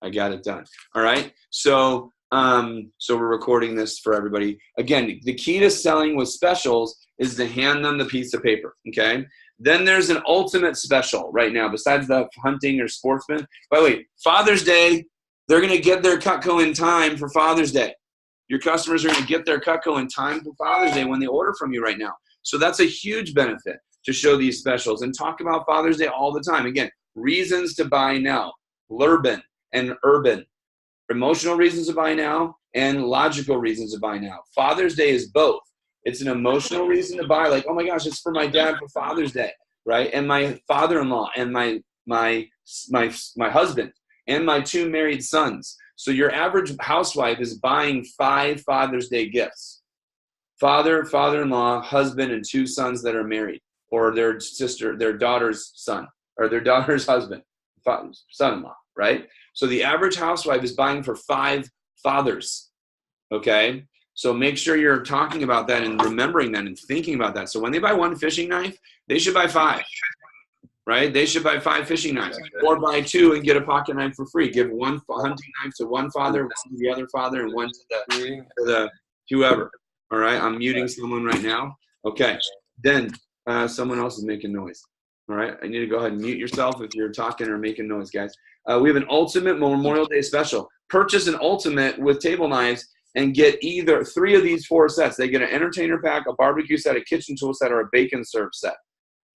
I got it done. All right. So we're recording this for everybody. Again, the key to selling with specials is to hand them the piece of paper. Okay. Then there's an ultimate special right now, besides the hunting or sportsman. By the way, Father's Day, they're going to get their Cutco in time for Father's Day. Your customers are going to get their Cutco in time for Father's Day when they order from you right now. So that's a huge benefit to show these specials and talk about Father's Day all the time. Again, reasons to buy now, Lurban and urban, emotional reasons to buy now and logical reasons to buy now. Father's Day is both. It's an emotional reason to buy, like, oh my gosh, it's for my dad for Father's Day, right? And my father-in-law and my husband and my 2 married sons. So your average housewife is buying 5 Father's Day gifts. Father, father-in-law, husband, and 2 sons that are married, or their sister, their daughter's son, or their daughter's husband, son-in-law, right? So the average housewife is buying for 5 fathers, okay? So make sure you're talking about that and remembering that and thinking about that. So when they buy 1 fishing knife, they should buy 5, right? They should buy 5 fishing knives, or buy 2 and get a pocket knife for free. Give 1 hunting knife to one father, 1 to the other father, and 1 to the whoever. All right, I'm muting someone right now. Okay, then someone else is making noise. All right, I need to go ahead and mute yourself if you're talking or making noise, guys. We have an ultimate Memorial Day special. Purchase an ultimate with table knives and get either 3 of these 4 sets. They get an entertainer pack, a barbecue set, a kitchen tool set, or a bacon serve set.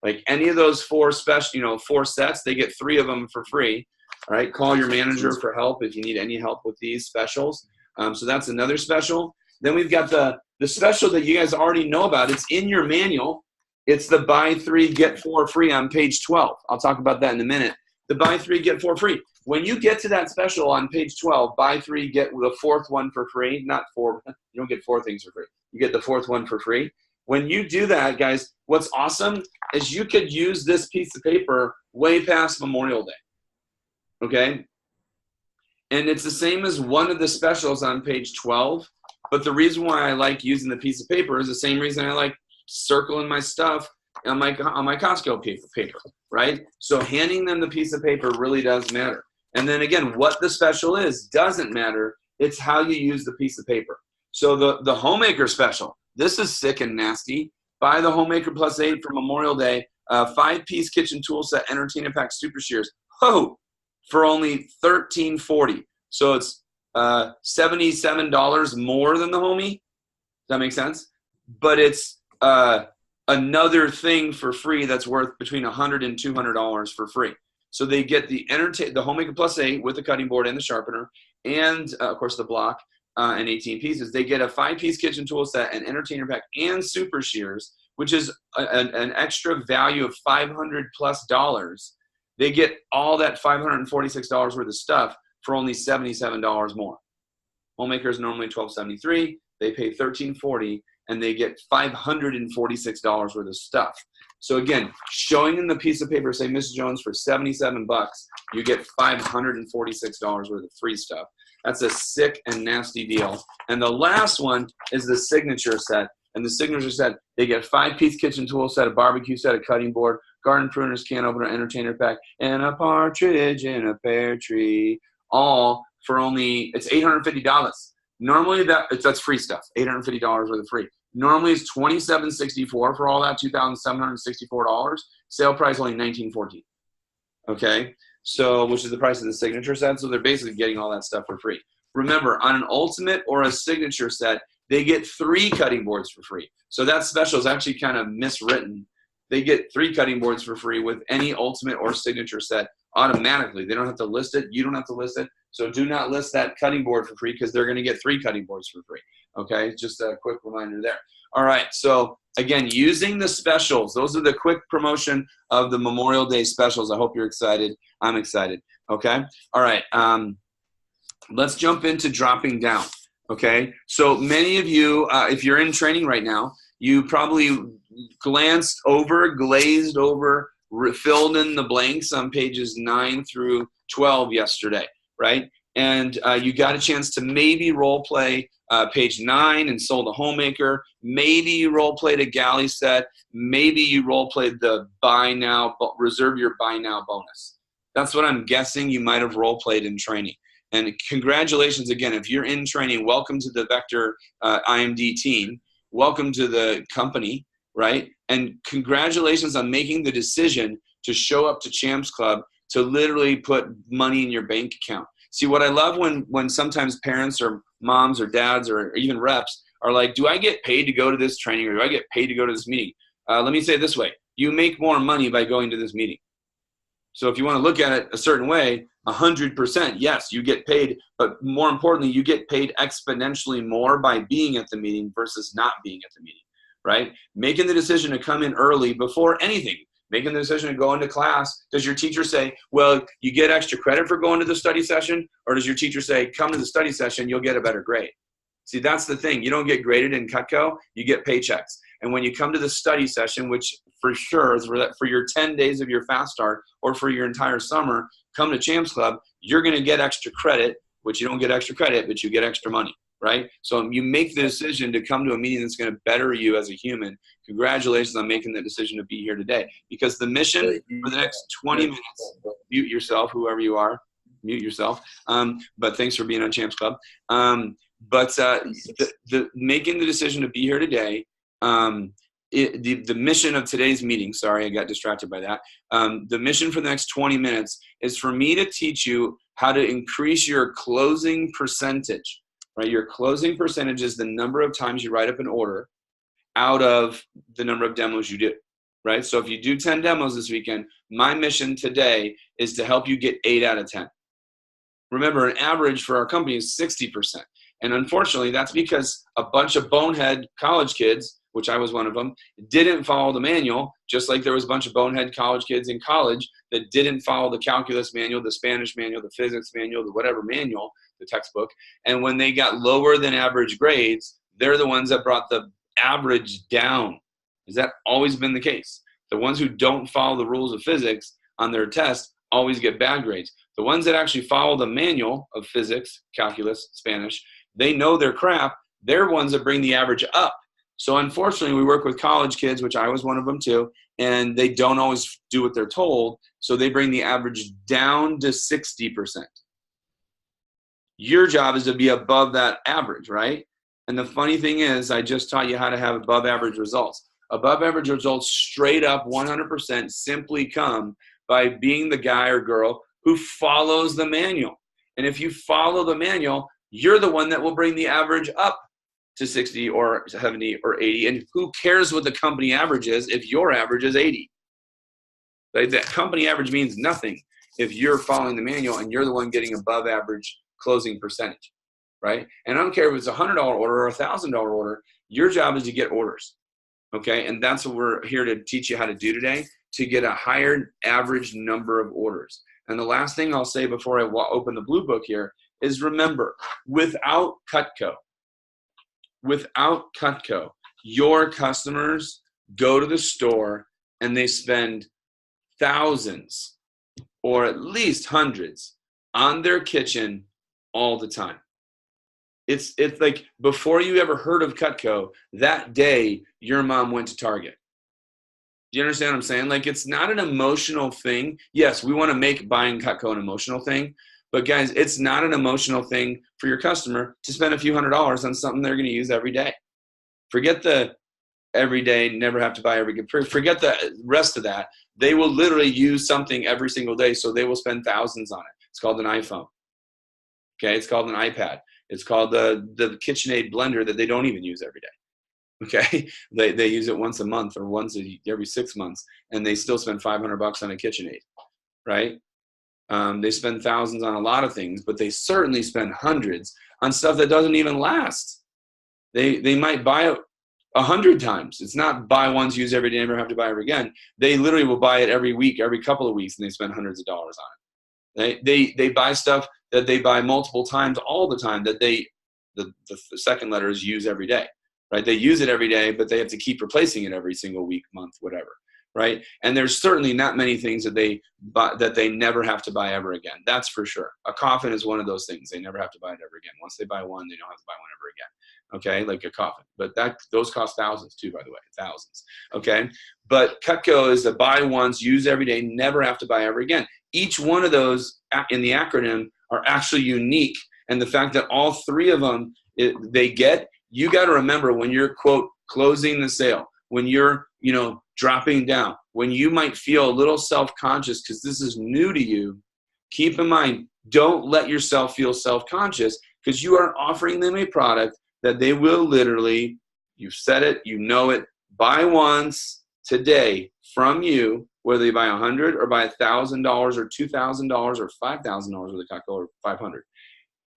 Like any of those 4 special, 4 sets, they get 3 of them for free. All right, call your manager for help if you need any help with these specials. So that's another special. Then we've got the special that you guys already know about. It's in your manual. It's the buy 3, get 4 free on page 12. I'll talk about that in a minute. The buy 3, get 4 free. When you get to that special on page 12, buy 3, get the 4th one for free. Not 4. You don't get 4 things for free. You get the 4th one for free. When you do that, guys, what's awesome is you could use this piece of paper way past Memorial Day. Okay? And it's the same as one of the specials on page 12. But the reason why I like using the piece of paper is the same reason I like circling my stuff on my Costco paper, right? So handing them the piece of paper really does matter. And then again, what the special is doesn't matter. It's how you use the piece of paper. So the Homemaker special, this is sick and nasty. Buy the Homemaker Plus 8 for Memorial Day, 5-piece kitchen tool set, entertainer pack, super shears. Whoa, for only $13.40. So it's $77 more than the Homie. Does that make sense? But it's another thing for free that's worth between $100 and $200 for free. So they get the Homemaker Plus 8 with the cutting board and the sharpener, and of course the block and 18 pieces. They get a 5-piece kitchen tool set, an entertainer pack, and super shears, which is an extra value of $500+. They get all that $546 worth of stuff for only $77 more. Homemaker is normally $12.73. They pay $13.40, and they get $546 worth of stuff. So again, showing them the piece of paper, say Mrs. Jones, for $77, you get $546 worth of free stuff. That's a sick and nasty deal. And the last one is the signature set. And the signature set, they get a 5-piece kitchen tool set, a barbecue set, a cutting board, garden pruners, can opener, entertainer pack, and a partridge in a pear tree. All for only, it's $850. Normally that's free stuff, $850 worth of free. Normally it's $27.64 for all that, $2,764. Sale price only $19.14. Okay, so which is the price of the signature set. So they're basically getting all that stuff for free. Remember, on an ultimate or a signature set, they get 3 cutting boards for free. So that special is actually kind of miswritten. They get 3 cutting boards for free with any ultimate or signature set automatically. They don't have to list it. You don't have to list it. So do not list that cutting board for free because they're going to get 3 cutting boards for free. Okay, just a quick reminder there. All right, so again, using the specials. Those are the quick promotion of the Memorial Day specials. I hope you're excited. I'm excited. Okay, all right. Let's jump into dropping down. Okay, so many of you, if you're in training right now, you probably glazed over, filled in the blanks on pages 9 through 12 yesterday, right? And you got a chance to maybe role play page 9 and sold a Homemaker. Maybe you role played a galley set. Maybe you role played the buy now, reserve your buy now bonus. That's what I'm guessing you might have role played in training. And congratulations again, if you're in training, welcome to the Vector IMD team. Welcome to the company, right? And congratulations on making the decision to show up to Champs Club to literally put money in your bank account. See, what I love when sometimes parents or moms or dads or even reps are like, do I get paid to go to this training, or do I get paid to go to this meeting? Let me say it this way. You make more money by going to this meeting. So if you want to look at it a certain way, 100%, yes, you get paid, but more importantly, you get paid exponentially more by being at the meeting versus not being at the meeting, right? Making the decision to come in early before anything, making the decision to go into class. Does your teacher say, well, you get extra credit for going to the study session? Or does your teacher say, come to the study session, you'll get a better grade? See, that's the thing. You don't get graded in Cutco, you get paychecks. And when you come to the study session, which for sure is for your 10 days of your fast start or for your entire summer, come to Champs Club, you're going to get extra credit, which you don't get extra credit, but you get extra money, right? So you make the decision to come to a meeting that's going to better you as a human. Congratulations on making the decision to be here today, because the mission for the next 20 minutes, mute yourself, whoever you are, mute yourself. But thanks for being on Champs Club. Making the decision to be here today, the mission of today's meeting, sorry, I got distracted by that. The mission for the next 20 minutes is for me to teach you how to increase your closing percentage, right? Your closing percentage is the number of times you write up an order out of the number of demos you do, right? So if you do 10 demos this weekend, my mission today is to help you get 8 out of 10. Remember, an average for our company is 60%. And unfortunately, that's because a bunch of bonehead college kids, which I was one of them, didn't follow the manual, just like there was a bunch of bonehead college kids in college that didn't follow the calculus manual, the Spanish manual, the physics manual, the whatever manual, the textbook. And when they got lower than average grades, they're the ones that brought the average down. Has that always been the case? The ones who don't follow the rules of physics on their test always get bad grades. The ones that actually follow the manual of physics, calculus, Spanish, they know their crap. They're ones that bring the average up. So unfortunately, we work with college kids, which I was one of them too, and they don't always do what they're told. So they bring the average down to 60%. Your job is to be above that average, right? And the funny thing is, I just taught you how to have above average results. Above average results straight up 100% simply come by being the guy or girl who follows the manual. And if you follow the manual, you're the one that will bring the average up to 60 or 70 or 80. And who cares what the company average is if your average is 80? Like, that company average means nothing if you're following the manual and you're the one getting above average closing percentage, right? And I don't care if it's a $100 order or a $1,000 order, your job is to get orders, okay? And that's what we're here to teach you how to do today, to get a higher average number of orders. And the last thing I'll say before I open the blue book here is, remember, without Cutco, your customers go to the store and they spend thousands or at least hundreds on their kitchen all the time. It's like, before you ever heard of Cutco, that day your mom went to Target. Do you understand what I'm saying? Like, it's not an emotional thing. Yes, we want to make buying Cutco an emotional thing. But guys, it's not an emotional thing for your customer to spend a few $100s on something they're going to use every day. Forget the every day, never have to buy every good. Forget the rest of that. They will literally use something every single day, so they will spend thousands on it. It's called an iPhone. Okay, it's called an iPad. It's called the KitchenAid blender that they don't even use every day. Okay, they use it once a month or every 6 months, and they still spend $500 on a KitchenAid, right? They spend thousands on a lot of things, but they certainly spend hundreds on stuff that doesn't even last. They might buy it 100 times. It's not buy once, use every day, never have to buy ever again. They literally will buy it every week, every couple of weeks, and they spend hundreds of dollars on it. They buy stuff that they buy multiple times all the time that the second letter is use every day, right? They use it every day, but they have to keep replacing it every single week, month, whatever. Right? And there's certainly not many things that they never have to buy ever again. That's for sure. A coffin is one of those things. They never have to buy it ever again. Once they buy one, they don't have to buy one ever again. Okay, like a coffin. But those cost thousands too, by the way, thousands. Okay, but Cutco is a buy once, use every day, never have to buy ever again. Each one of those in the acronym are actually unique. And the fact that all three of them they get, you got to remember when you're, quote, closing the sale, when you're, dropping down, when you might feel a little self-conscious because this is new to you, keep in mind, don't let yourself feel self-conscious because you are offering them a product that they will literally, you've said it, you know it, buy once today from you, whether they buy $100 or buy $1,000 or $2,000 or $5,000 worth of Cutco or $500.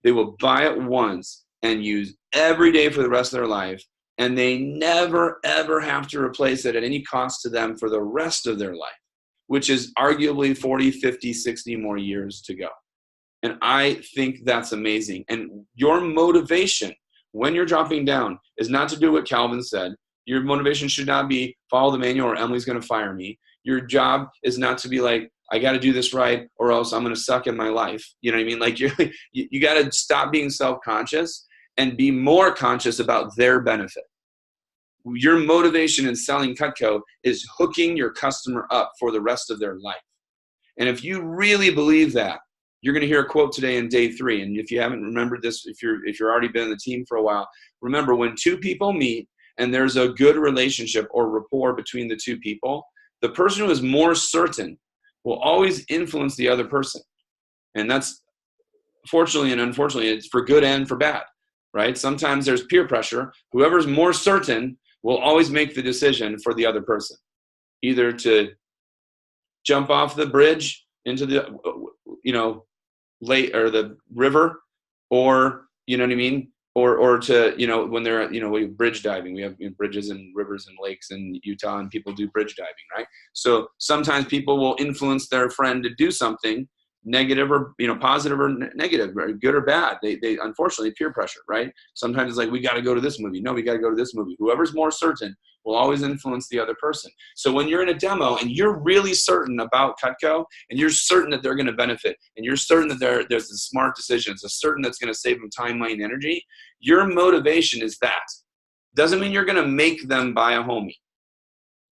They will buy it once and use every day for the rest of their life, and they never, ever have to replace it at any cost to them for the rest of their life, which is arguably 40, 50, 60 more years to go. And I think that's amazing. And your motivation when you're dropping down is not to do what Calvin said. Your motivation should not be follow the manual or Emily's going to fire me. Your job is not to be like, I got to do this right or else I'm going to suck in my life. You know what I mean? Like you got to stop being self-conscious and be more conscious about their benefit. Your motivation in selling Cutco is hooking your customer up for the rest of their life. And if you really believe that, you're going to hear a quote today in day 3. And if you haven't remembered this, if you're already been in the team for a while, remember when two people meet and there's a good relationship or rapport between the two people, the person who is more certain will always influence the other person. And that's fortunately and unfortunately, it's for good and for bad, right? Sometimes there's peer pressure. Whoever's more certain will always make the decision for the other person, either to jump off the bridge into the, lake or the river, or, you know what I mean? Or to, when they're, we have bridge diving, we have bridges and rivers and lakes in Utah and people do bridge diving, right? So sometimes people will influence their friend to do something negative or, positive or negative, or good or bad. They unfortunately peer pressure, right? Sometimes it's like, we got to go to this movie. No, we got to go to this movie. Whoever's more certain will always influence the other person. So when you're in a demo and you're really certain about Cutco and you're certain that they're going to benefit and you're certain that there's a smart decision, it's a certain that's going to save them time, money, and energy, your motivation is that. Doesn't mean you're going to make them buy a Homey,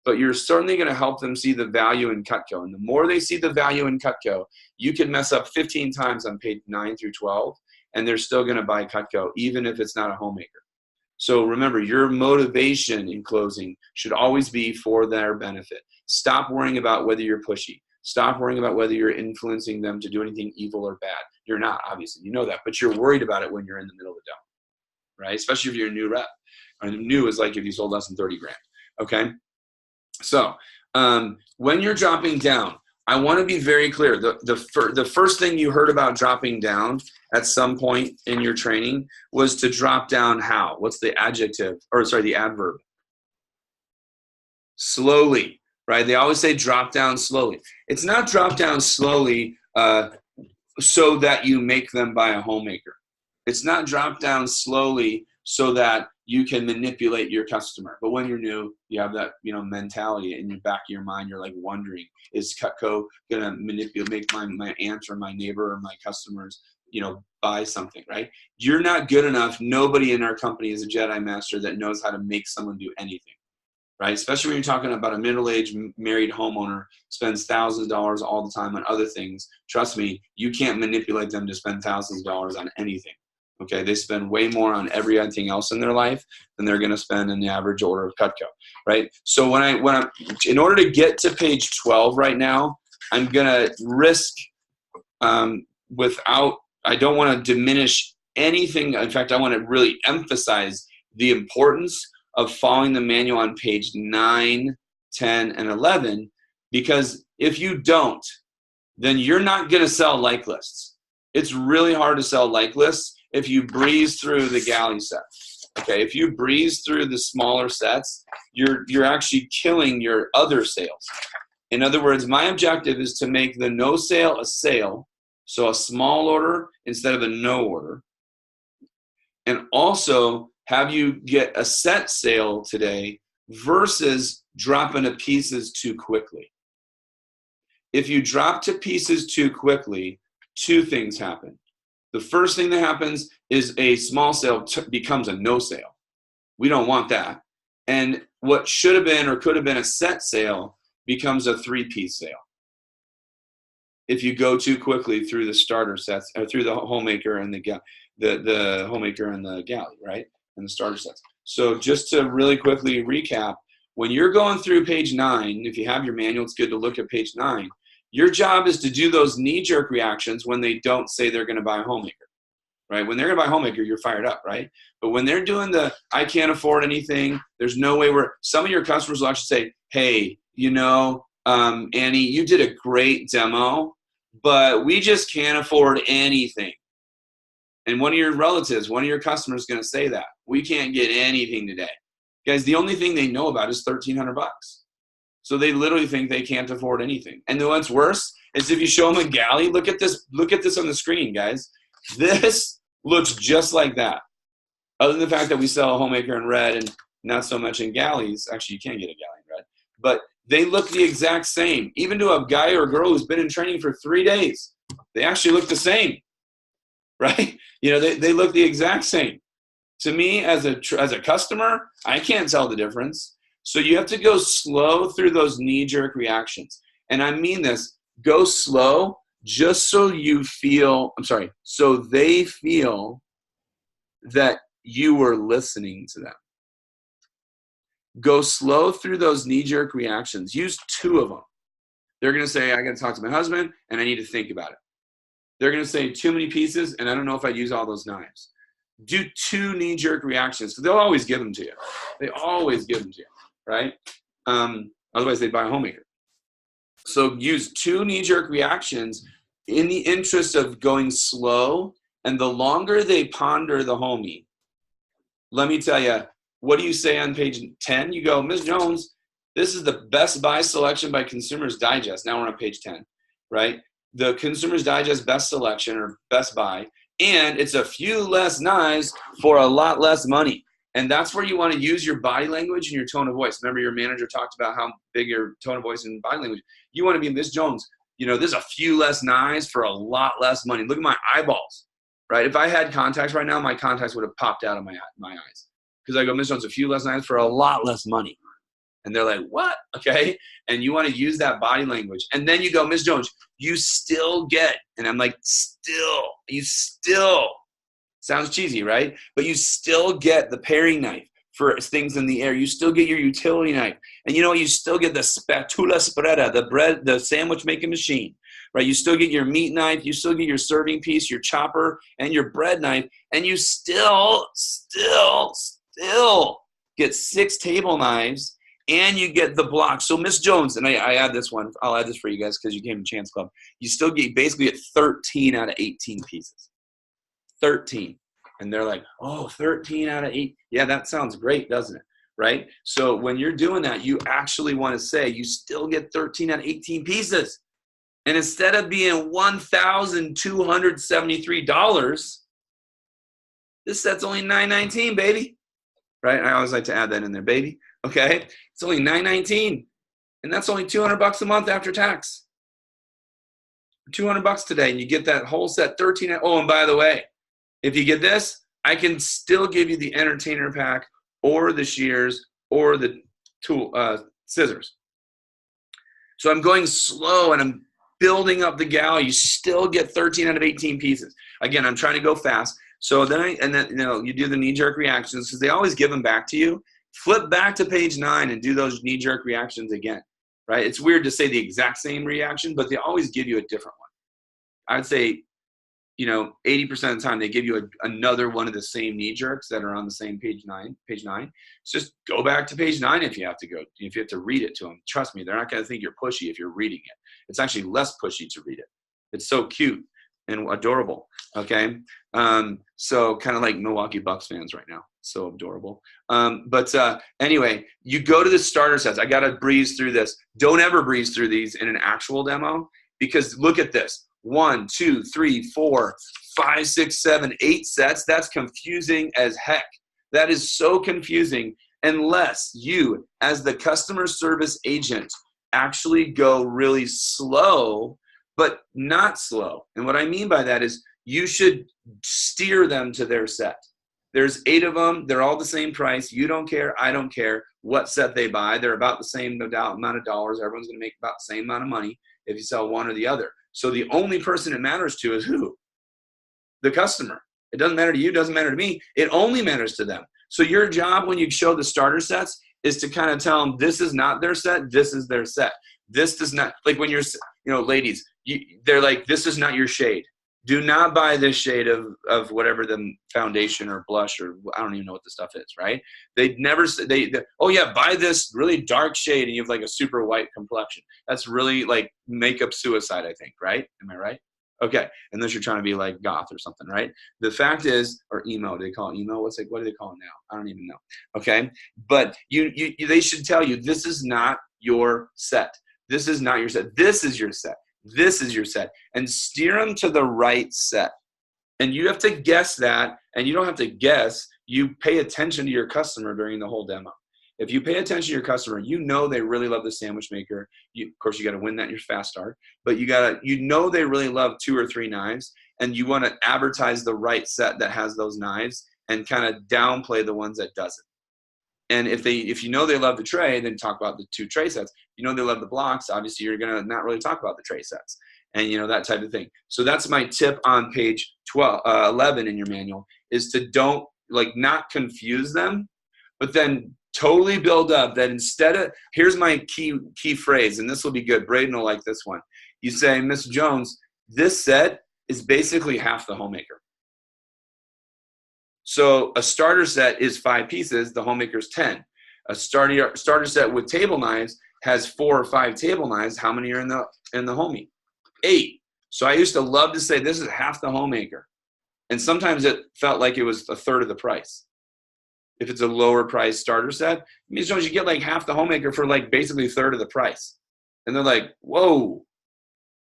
but you're certainly going to help them see the value in Cutco. And the more they see the value in Cutco, you can mess up 15 times on page 9 through 12, and they're still going to buy Cutco, even if it's not a homemaker. So remember, your motivation in closing should always be for their benefit. Stop worrying about whether you're pushy. Stop worrying about whether you're influencing them to do anything evil or bad. You're not, obviously. You know that, but you're worried about it when you're in the middle of the demo, right? Especially if you're a new rep. New is like if you sold less than 30 grand, okay? So when you're dropping down, I want to be very clear. The first thing you heard about dropping down at some point in your training was to drop down how? What's the adjective? Or sorry, the adverb. Slowly, right? They always say drop down slowly. It's not drop down slowly so that you make them buy a homemaker. It's not drop down slowly so that you can manipulate your customer. But when you're new, you have that, mentality in the back of your mind. You're like wondering, is Cutco gonna make my aunt or my neighbor or my customers, buy something, right? You're not good enough. Nobody in our company is a Jedi Master that knows how to make someone do anything, right? Especially when you're talking about a middle-aged married homeowner spends thousands of dollars all the time on other things. Trust me, you can't manipulate them to spend thousands of dollars on anything. Okay, they spend way more on everything else in their life than they're going to spend in the average order of Cutco, right? So when I'm in order to get to page 12 right now, I'm going to risk I don't want to diminish anything. In fact, I want to really emphasize the importance of following the manual on page 9, 10, and 11, because if you don't, then you're not going to sell like lists. It's really hard to sell like lists if you breeze through the galley set. Okay, if you breeze through the smaller sets, you're actually killing your other sales. In other words, my objective is to make the no sale a sale, so a small order instead of a no order, and also have you get a set sale today versus dropping to pieces too quickly. If you drop to pieces too quickly, two things happen. The first thing that happens is a small sale becomes a no sale. We don't want that. And what should have been or could have been a set sale becomes a 3-piece sale. if you go too quickly through the starter sets or through the homemaker and the homemaker and the galley, right? And the starter sets. So just to really quickly recap, when you're going through page 9, if you have your manual, it's good to look at page 9. Your job is to do those knee-jerk reactions when they don't say they're going to buy a homemaker, right? When they're going to buy a homemaker, you're fired up, right? But when they're doing the, I can't afford anything, there's no way some of your customers will actually say, hey, Annie, you did a great demo, but we just can't afford anything. And one of your relatives, one of your customers is going to say that. We can't get anything today. Guys, the only thing they know about is $1,300. So they literally think they can't afford anything. And then what's worse is if you show them a galley, look at this on the screen, guys. This looks just like that. Other than the fact that we sell a homemaker in red and not so much in galleys. Actually, you can get a galley in red. But they look the exact same. Even to a guy or a girl who's been in training for 3 days, they actually look the same, right? They look the exact same. To me, as a customer, I can't tell the difference. So you have to go slow through those knee-jerk reactions. And I mean this, go slow just so so they feel that you were listening to them. Go slow through those knee-jerk reactions. Use 2 of them. They're going to say, I got to talk to my husband, and I need to think about it. They're going to say too many pieces, and I don't know if I'd use all those knives. Do 2 knee-jerk reactions. So they'll always give them to you. They always give them to you, right? Otherwise, they'd buy a homemaker. So use 2 knee-jerk reactions in the interest of going slow. And the longer they ponder the homie, let me tell you, what do you say on page 10? You go, Ms. Jones, this is the Best Buy selection by Consumer's Digest. Now we're on page 10, right? The Consumer's Digest Best Selection or Best Buy. And it's a few less knives for a lot less money. And that's where you want to use your body language and your tone of voice. Remember, your manager talked about how big your tone of voice and body language. You want to be Ms. Jones. There's a few less knives for a lot less money. Look at my eyeballs, right? If I had contacts right now, my contacts would have popped out of my eyes. Because I go, Ms. Jones, a few less knives for a lot less money. And they're like, what? Okay. And you want to use that body language. And then you go, Ms. Jones, you still get, and I'm like, you still, sounds cheesy, right? But you still get the paring knife for things in the air. You still get your utility knife. And you still get the spatula spreada, the sandwich making machine, right? You still get your meat knife. You still get your serving piece, your chopper, and your bread knife. And you still get 6 table knives. And you get the block. So Miss Jones, and I add this one. I'll add this for you guys because you came to Chance Club. You still basically get 13 out of 18 pieces. 13. And they're like, oh, 13 out of 8. Yeah, that sounds great, doesn't it? Right? So when you're doing that, you actually want to say you still get 13 out of 18 pieces. And instead of being $1,273, this set's only $9.19, baby. Right? I always like to add that in there, baby. Okay? It's only $9.19. And that's only $200 a month after tax. $200 today, and you get that whole set, 13. Oh, and by the way, if you get this, I can still give you the entertainer pack or the shears or the scissors. So I'm going slow and I'm building up the galley. You still get 13 out of 18 pieces. Again, I'm trying to go fast. So then you do the knee-jerk reactions because they always give them back to you. Flip back to page 9 and do those knee-jerk reactions again, right? It's weird to say the exact same reaction, but they always give you a different one. I'd say, 80% of the time they give you another one of the same knee-jerks that are on the same page 9. So just go back to page 9 if you have to read it to them. Trust me, they're not going to think you're pushy if you're reading it. It's actually less pushy to read it. It's so cute and adorable, okay? So kind of like Milwaukee Bucks fans right now. So adorable. Anyway, you go to the starter sets. I got to breeze through this. Don't ever breeze through these in an actual demo because look at this. 1, 2, 3, 4, 5, 6, 7, 8 sets. That's confusing as heck. That is so confusing unless you, as the customer service agent, actually go really slow, but not slow. And what I mean by that is you should steer them to their set. There's 8 of them. They're all the same price. You don't care. I don't care what set they buy. They're about the same amount of dollars. Everyone's going to make about the same amount of money if you sell one or the other. So the only person it matters to is who? The customer. It doesn't matter to you, doesn't matter to me. It only matters to them. So your job when you show the starter sets is to kind of tell them this is not their set, this is their set. This does not, like when you're, ladies, they're like, this is not your shade. Do not buy this shade of whatever the foundation or blush or I don't even know what the stuff is, right? They'd never say, oh yeah, buy this really dark shade and you have like a super white complexion. That's really like makeup suicide, I think, right? Am I right? Okay, unless you're trying to be like goth or something, right? The fact is, or emo, do they call it emo? What do they call it now? I don't even know. Okay, but they should tell you this is not your set. This is not your set. This is your set. This is your set, and steer them to the right set. And you have to guess that, and you don't have to guess. You pay attention to your customer during the whole demo. If you pay attention to your customer, you know they really love the sandwich maker. Of course, you got to win that in your fast start, but you know they really love 2 or 3 knives, and you want to advertise the right set that has those knives and kind of downplay the ones that doesn't. And if you know they love the tray, then talk about the 2 tray sets. If you know they love the blocks, obviously you're going to not really talk about the tray sets and that type of thing. So that's my tip on page 11 in your manual is to not confuse them, but then totally build up that instead of, here's my key phrase, and this will be good. Braden will like this one. You say, Miss Jones, this set is basically half the homemaker. So a starter set is 5 pieces, the homemaker's 10. A starter set with table knives has 4 or 5 table knives. How many are in the homie? 8. So I used to love to say this is half the homemaker. And sometimes it felt like it was a third of the price. If it's a lower price starter set, Miss Jones, you get like half the homemaker for like basically a third of the price. And they're like, whoa,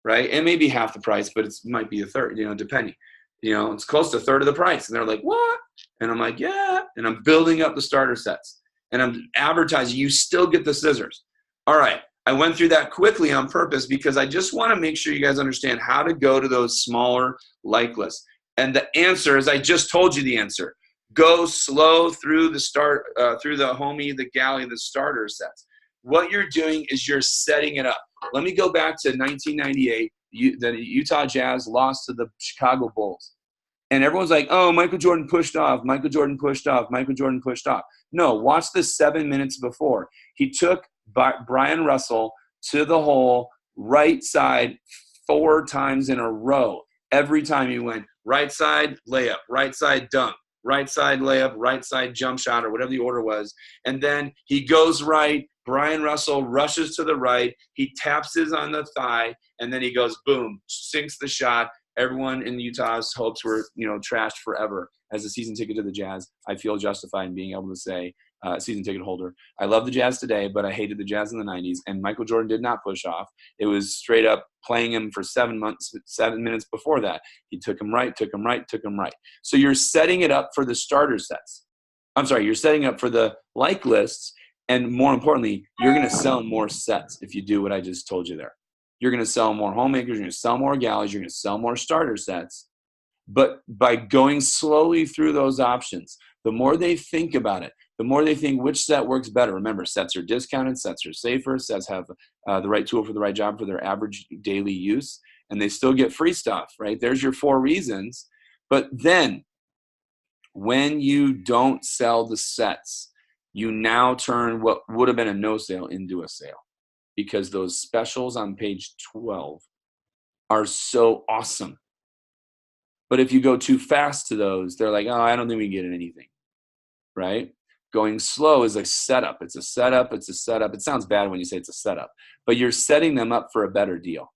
right? It may be half the price, but it might be a third, depending. It's close to a third of the price. And they're like, what? And I'm like, yeah. And I'm building up the starter sets. And I'm advertising, you still get the scissors. All right. I went through that quickly on purpose because I just want to make sure you guys understand how to go to those smaller like lists. And the answer is, I just told you the answer. Go slow through the homie, the galley, the starter sets. What you're doing is you're setting it up. Let me go back to 1998. The Utah Jazz lost to the Chicago Bulls. And everyone's like, oh, Michael Jordan pushed off. Michael Jordan pushed off. Michael Jordan pushed off. No, watch the 7 minutes before. He took Brian Russell to the hole right side 4 times in a row. Every time he went right side, layup, right side, dunk, right side, layup, right side, jump shot, or whatever the order was. And then he goes right. Brian Russell rushes to the right. He taps his on the thigh, and then he goes, boom, sinks the shot. Everyone in Utah's hopes were, trashed forever. As a season ticket to the Jazz, I feel justified in being able to say, season ticket holder, I love the Jazz today, but I hated the Jazz in the 90s, and Michael Jordan did not push off. It was straight up playing him for 7 minutes before that. He took him right, took him right, took him right. So you're setting it up for the starter sets. You're setting up for the like lists, and more importantly, you're going to sell more sets if you do what I just told you there. You're going to sell more homemakers, you're going to sell more galleys, you're going to sell more starter sets. But by going slowly through those options, the more they think about it, the more they think which set works better. Remember, sets are discounted, sets are safer, sets have the right tool for the right job for their average daily use, and they still get free stuff, right? There's your 4 reasons. But then when you don't sell the sets, you now turn what would have been a no sale into a sale, because those specials on page 12 are so awesome. But if you go too fast to those, they're like, oh, I don't think we can get anything, right? Going slow is a setup. It's a setup. It's a setup. It sounds bad when you say it's a setup, but you're setting them up for a better deal.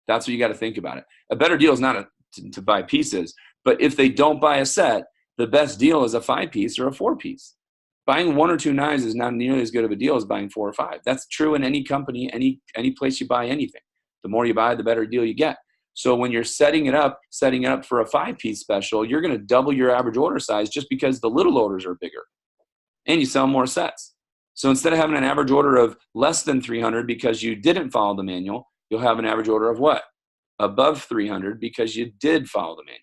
That's what you got to think about it. A better deal is not to buy pieces, but if they don't buy a set, the best deal is a 5-piece or a 4-piece. Buying 1 or 2 knives is not nearly as good of a deal as buying 4 or 5. That's true in any company, any place you buy anything. The more you buy, the better deal you get. So when you're setting it up for a 5-piece special, you're going to double your average order size just because the little orders are bigger, and you sell more sets. So instead of having an average order of less than 300 because you didn't follow the manual, you'll have an average order of what? Above 300 because you did follow the manual.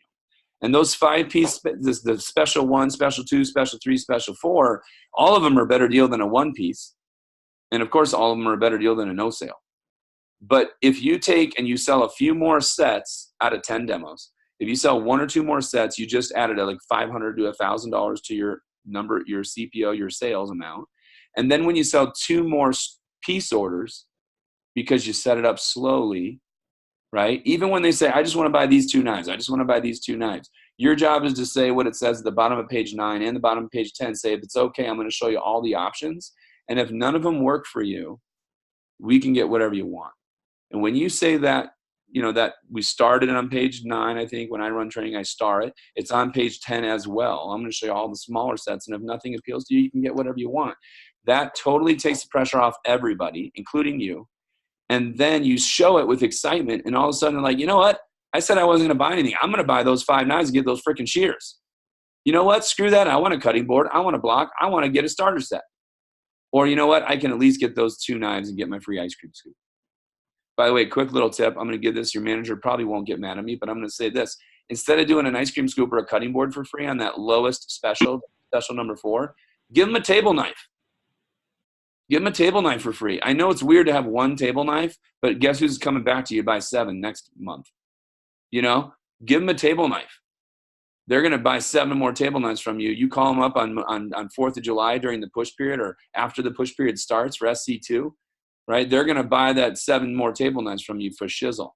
And those 5-piece, the special 1, special 2, special 3, special 4, all of them are a better deal than a 1-piece. And of course, all of them are a better deal than a no sale. But if you take and you sell a few more sets out of 10 demos, if you sell 1 or 2 more sets, you just added like $500 to $1,000 to your CPO, your sales amount. And then when you sell 2 more piece orders, because you set it up slowly, right? Even when they say, I just want to buy these 2 knives. I just want to buy these 2 knives. Your job is to say what it says at the bottom of page 9 and the bottom of page 10. Say, if it's okay, I'm going to show you all the options. And if none of them work for you, we can get whatever you want. And when you say that, that we started it on page 9, I think when I run training, I star it. It's on page 10 as well. I'm going to show you all the smaller sets. And if nothing appeals to you, you can get whatever you want. That totally takes the pressure off everybody, including you. And then you show it with excitement. And all of a sudden, like, you know what? I said I wasn't going to buy anything. I'm going to buy those 5 knives and get those freaking shears. You know what? Screw that. I want a cutting board. I want a block. I want to get a starter set. Or you know what? I can at least get those 2 knives and get my free ice cream scoop. By the way, quick little tip. I'm going to give this. Your manager probably won't get mad at me, but I'm going to say this. Instead of doing an ice cream scoop or a cutting board for free on that lowest special number 4, give them a table knife. Give them a table knife for free. I know it's weird to have 1 table knife, but guess who's coming back to you by 7 next month? Give them a table knife. They're going to buy 7 more table knives from you. You call them up on 4th of July during the push period or after the push period starts for SC2, right? They're going to buy that 7 more table knives from you for shizzle,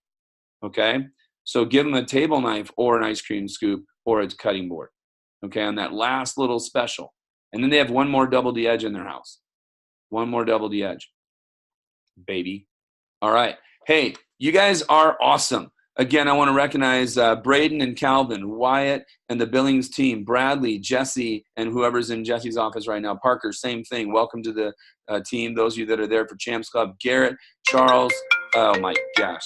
okay? So give them a table knife or an ice cream scoop or a cutting board, okay, on that last little special. And then they have 1 more double D edge in their house. 1 more double D edge, baby. All right. Hey, you guys are awesome. Again, I want to recognize Braden and Calvin, Wyatt and the Billings team, Bradley, Jesse, and whoever's in Jesse's office right now. Parker, same thing. Welcome to the team. Those of you that are there for Champs Club. Garrett, Charles. Oh, my gosh.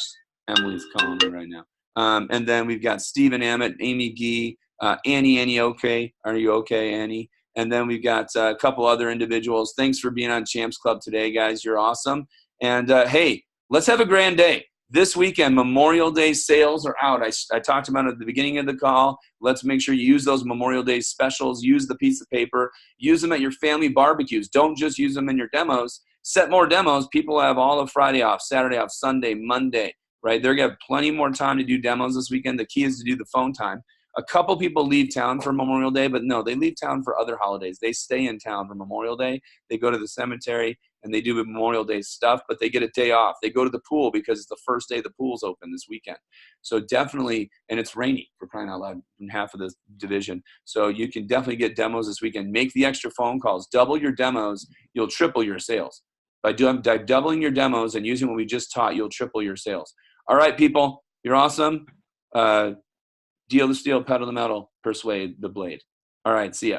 Emily's calling me right now. And then we've got Stephen Ammett, Amy Gee, Annie, okay? Are you okay, Annie? And then we've got a couple other individuals. Thanks for being on Champs Club today, guys. You're awesome. And, hey, let's have a grand day. This weekend, Memorial Day sales are out. I talked about it at the beginning of the call. Let's make sure you use those Memorial Day specials. Use the piece of paper. Use them at your family barbecues. Don't just use them in your demos. Set more demos. People have all of Friday off, Saturday off, Sunday, Monday, right? They're going to have plenty more time to do demos this weekend. The key is to do the phone time. A couple people leave town for Memorial Day, but no, they leave town for other holidays. They stay in town for Memorial Day. They go to the cemetery and they do Memorial Day stuff, but they get a day off. They go to the pool because it's the first day the pool's open this weekend. So definitely, and it's rainy for crying out loud in half of the division. So you can definitely get demos this weekend. Make the extra phone calls. Double your demos. You'll triple your sales. By doubling your demos and using what we just taught, you'll triple your sales. All right, people, you're awesome. Deal the steel, pedal the metal, persuade the blade. All right, see ya.